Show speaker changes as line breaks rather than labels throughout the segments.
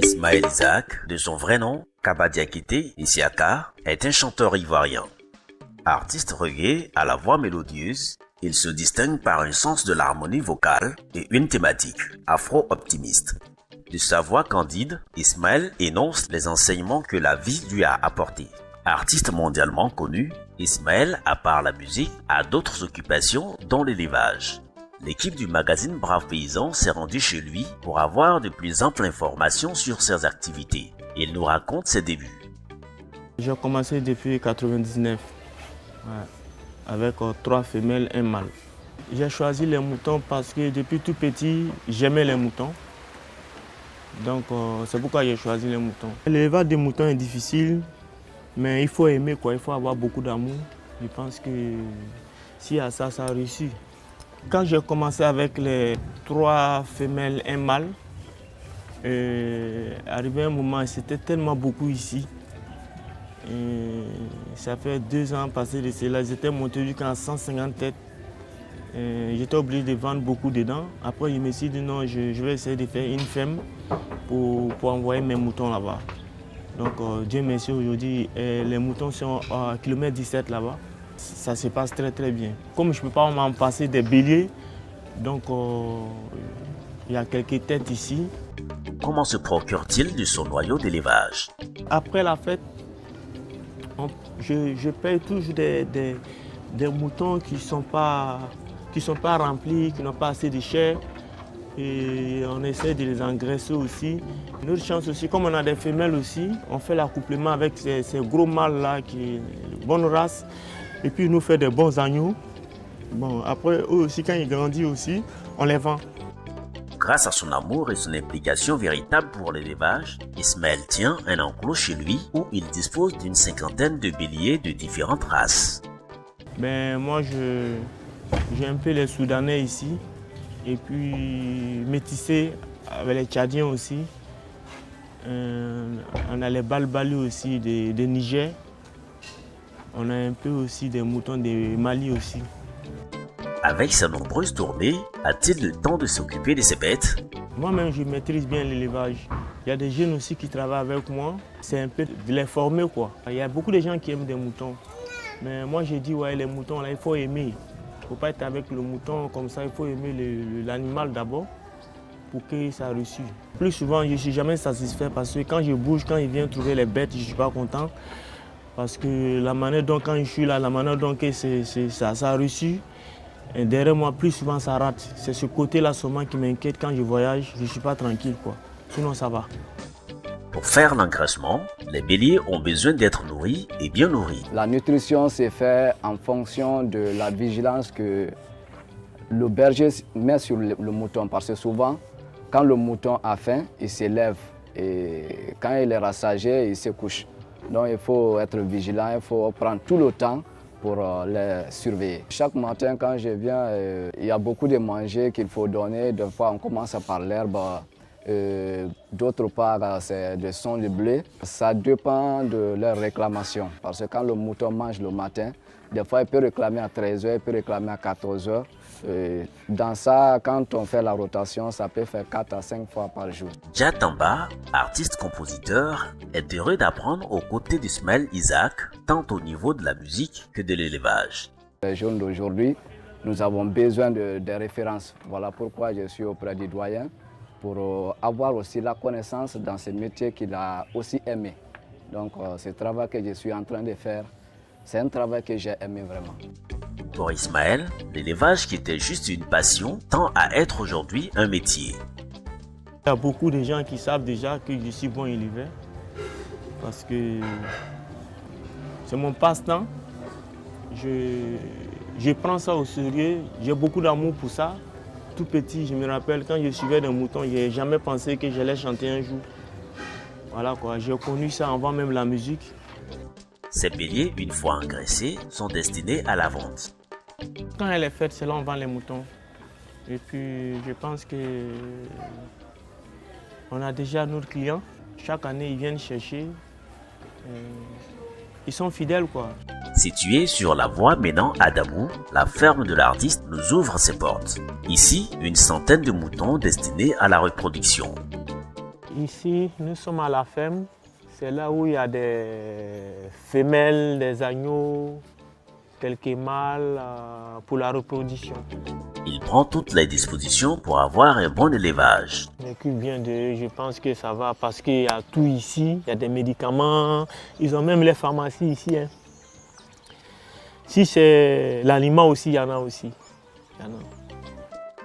Ismaël Isaac, de son vrai nom, Kaba Diakité Isiaka, est un chanteur ivoirien. Artiste reggae à la voix mélodieuse, il se distingue par un sens de l'harmonie vocale et une thématique afro-optimiste. De sa voix candide, Ismaël énonce les enseignements que la vie lui a apportés. Artiste mondialement connu, Ismaël, à part la musique, a d'autres occupations dont l'élevage. L'équipe du magazine Brave Paysan s'est rendue chez lui pour avoir de plus amples informations sur ses activités. Il nous raconte ses débuts.
J'ai commencé depuis 1999 avec 3 femelles et un mâle. J'ai choisi les moutons parce que depuis tout petit, j'aimais les moutons. Donc c'est pourquoi j'ai choisi les moutons. L'élevage des moutons est difficile, mais il faut aimer, il faut avoir beaucoup d'amour. Je pense que s'il y a ça, ça réussit. Quand j'ai commencé avec les 3 femelles et un mâle, arrivé un moment, c'était tellement beaucoup ici. Et ça fait 2 ans passés de cela, j'étais monté jusqu'à 150 têtes. J'étais obligé de vendre beaucoup dedans. Après, je me suis dit non, je vais essayer de faire une ferme pour envoyer mes moutons là-bas. Donc Dieu merci, aujourd'hui, les moutons sont à kilomètre 17 là-bas. Ça se passe très très bien. Comme je ne peux pas m'en passer des béliers, donc il y a quelques têtes ici.
Comment se procure-t-il de son noyau d'élevage?
Après la fête, je paye toujours des moutons qui ne sont pas remplis, qui n'ont pas assez de chair. Et on essaie de les engraisser aussi. Une autre chance aussi, comme on a des femelles aussi, on fait l'accouplement avec ces gros mâles là qui sont de bonne race. Et puis, ils nous font des bons agneaux. Bon, après, eux aussi, quand ils grandissent aussi, on les vend.
Grâce à son amour et son implication véritable pour l'élevage, Ismaël tient un enclos chez lui où il dispose d'une 50aine de béliers de différentes races.
Ben, moi, j'ai un peu les Soudanais ici. Et puis, métissés avec les Tchadiens aussi. On a les Balbali aussi de Niger. On a un peu aussi des moutons de Mali aussi.
Avec ses nombreuses tournées, a-t-il le temps de s'occuper de ses bêtes?
Moi-même, je maîtrise bien l'élevage. Il y a des jeunes aussi qui travaillent avec moi. C'est un peu de les former, quoi. Il y a beaucoup de gens qui aiment des moutons. Mais moi, j'ai dit, ouais, les moutons, là, il faut aimer. Il ne faut pas être avec le mouton comme ça. Il faut aimer l'animal d'abord pour que ça réussisse. Plus souvent, je ne suis jamais satisfait parce que quand je bouge, quand il vient trouver les bêtes, je ne suis pas content. Parce que la manière dont quand je suis là, la manière dont ça a réussi, et derrière moi, plus souvent ça rate. C'est ce côté-là seulement qui m'inquiète quand je voyage, je ne suis pas tranquille, quoi. Sinon ça va.
Pour faire l'engraissement, les béliers ont besoin d'être nourris et bien nourris.
La nutrition s'est faite en fonction de la vigilance que le berger met sur le mouton. Parce que souvent, quand le mouton a faim, il s'élève. Et quand il est rassasié, il se couche. Donc il faut être vigilant, il faut prendre tout le temps pour les surveiller. Chaque matin quand je viens, il y a beaucoup de manger qu'il faut donner. Des fois on commence par l'herbe, d'autre part c'est du son de blé. Ça dépend de leur réclamation. Parce que quand le mouton mange le matin, des fois il peut réclamer à 13h, il peut réclamer à 14h. Dans ça, quand on fait la rotation, ça peut faire 4 à 5 fois par jour.
Dja Tamba, artiste-compositeur, est heureux d'apprendre aux côtés d'Ismaël Isaac, tant au niveau de la musique que de l'élevage.
Les jeunes d'aujourd'hui, nous avons besoin de références. Voilà pourquoi je suis auprès du doyen, pour avoir aussi la connaissance dans ce métier qu'il a aussi aimé. Donc ce travail que je suis en train de faire, c'est un travail que j'ai aimé vraiment.
Pour Ismaël, l'élevage qui était juste une passion tend à être aujourd'hui un métier.
Il y a beaucoup de gens qui savent déjà que je suis bon éleveur parce que c'est mon passe-temps. Je prends ça au sérieux, j'ai beaucoup d'amour pour ça. Tout petit, je me rappelle quand je suivais des moutons, je n'ai jamais pensé que j'allais chanter un jour. Voilà quoi, j'ai connu ça avant même la musique.
Ces béliers, une fois engraissés, sont destinés à la vente.
Quand elle est faite, c'est là on vend les moutons. Et puis je pense que on a déjà nos clients. Chaque année, ils viennent chercher. Ils sont fidèles, quoi.
Située sur la voie menant à Damou, la ferme de l'artiste nous ouvre ses portes. Ici, une centaine de moutons destinés à la reproduction.
Ici, nous sommes à la ferme. C'est là où il y a des femelles, des agneaux, quelques mâles pour la reproduction.
Il prend toutes les dispositions pour avoir un bon élevage.
Je m'occupe bien d'eux, je pense que ça va parce qu'il y a tout ici. Il y a des médicaments, ils ont même les pharmacies ici. Hein. Si c'est l'aliment aussi, il y en a aussi.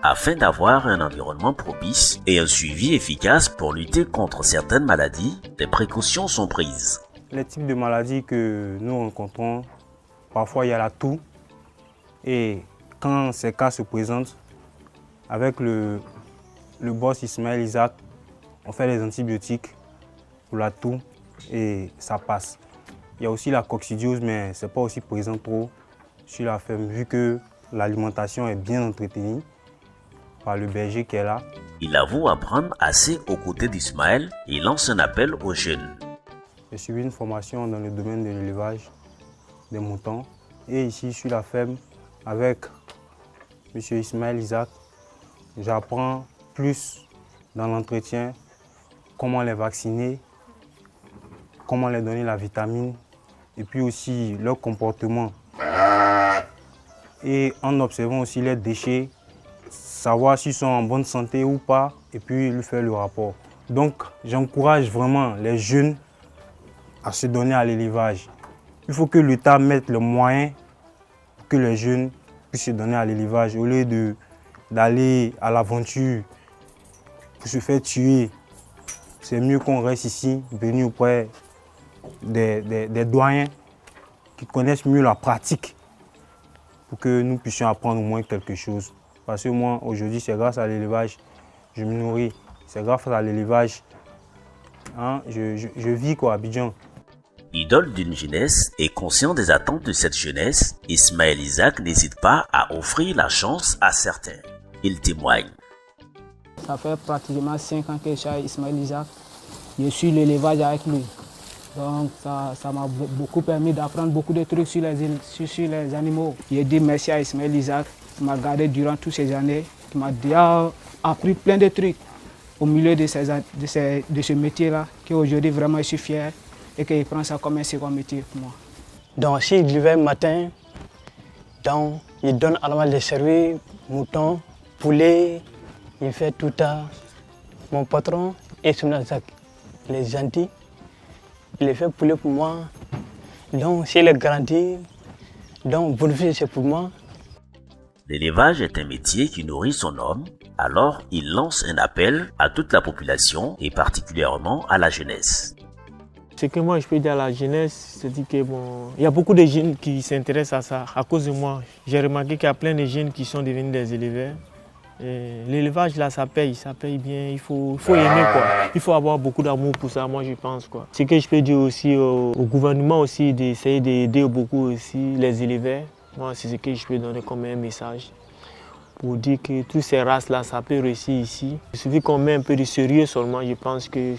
Afin d'avoir un environnement propice et un suivi efficace pour lutter contre certaines maladies, des précautions sont prises.
Les types de maladies que nous rencontrons, parfois il y a la toux. Et quand ces cas se présentent, avec le boss Ismaël Isaac, on fait les antibiotiques pour la toux et ça passe. Il y a aussi la coccidiose, mais ce n'est pas aussi présent trop sur la ferme, vu que l'alimentation est bien entretenue par le berger qui est là.
Il avoue apprendre assez aux côtés d'Ismaël et lance un appel aux jeunes.
J'ai suivi une formation dans le domaine de l'élevage des moutons. Et ici, sur la ferme, avec M. Ismaël Isaac, j'apprends plus dans l'entretien, comment les vacciner, comment leur donner la vitamine, et puis aussi leur comportement. Et en observant aussi les déchets, savoir s'ils sont en bonne santé ou pas, et puis lui faire le rapport. Donc, j'encourage vraiment les jeunes à se donner à l'élevage. Il faut que l'État mette le moyen pour que les jeunes puissent se donner à l'élevage au lieu d'aller à l'aventure pour se faire tuer. C'est mieux qu'on reste ici, venu auprès des doyens qui connaissent mieux la pratique pour que nous puissions apprendre au moins quelque chose. Parce que moi, aujourd'hui, c'est grâce à l'élevage que je me nourris. C'est grâce à l'élevage je vis quoi, à Abidjan.
Idole d'une jeunesse et conscient des attentes de cette jeunesse, Ismaël Isaac n'hésite pas à offrir la chance à certains. Il témoigne.
Ça fait pratiquement 5 ans que je suis à Ismaël Isaac. Je suis l'élevage avec lui. Donc ça m'a beaucoup permis d'apprendre beaucoup de trucs sur les animaux. J'ai dit merci à Ismaël Isaac qui m'a gardé durant toutes ces années, qui m'a déjà appris plein de trucs au milieu de ce métier-là, qu'aujourd'hui vraiment je suis fier et qu'il prend ça comme un second métier pour moi.
Donc s'il levait le matin, donc, il donne à la les services, moutons, poulets, il fait tout ça. Mon patron, Ismaël Isaac, il est gentil. Il est fait poulet pour moi. Donc, s'il est grandi, donc, bénéfice, c'est pour moi.
L'élevage est un métier qui nourrit son homme, alors il lance un appel à toute la population et particulièrement à la jeunesse.
Ce que moi je peux dire à la jeunesse, c'est que bon, il y a beaucoup de jeunes qui s'intéressent à ça. À cause de moi, j'ai remarqué qu'il y a plein de jeunes qui sont devenus des éleveurs. L'élevage là, ça paye bien, il faut aimer quoi. Il faut avoir beaucoup d'amour pour ça, moi je pense quoi. Ce que je peux dire aussi au gouvernement aussi, d'essayer d'aider beaucoup aussi les éleveurs. Moi c'est ce que je peux donner comme un message. Pour dire que toutes ces races-là, ça peut réussir ici. Il suffit qu'on met un peu de sérieux seulement, je pense que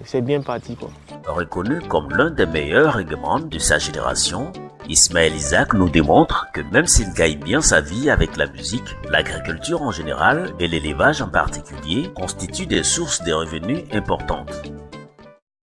c'est bien parti, quoi.
Reconnu comme l'un des meilleurs règlements de sa génération, Ismaël Isaac nous démontre que même s'il gagne bien sa vie avec la musique, l'agriculture en général et l'élevage en particulier constituent des sources de revenus importantes.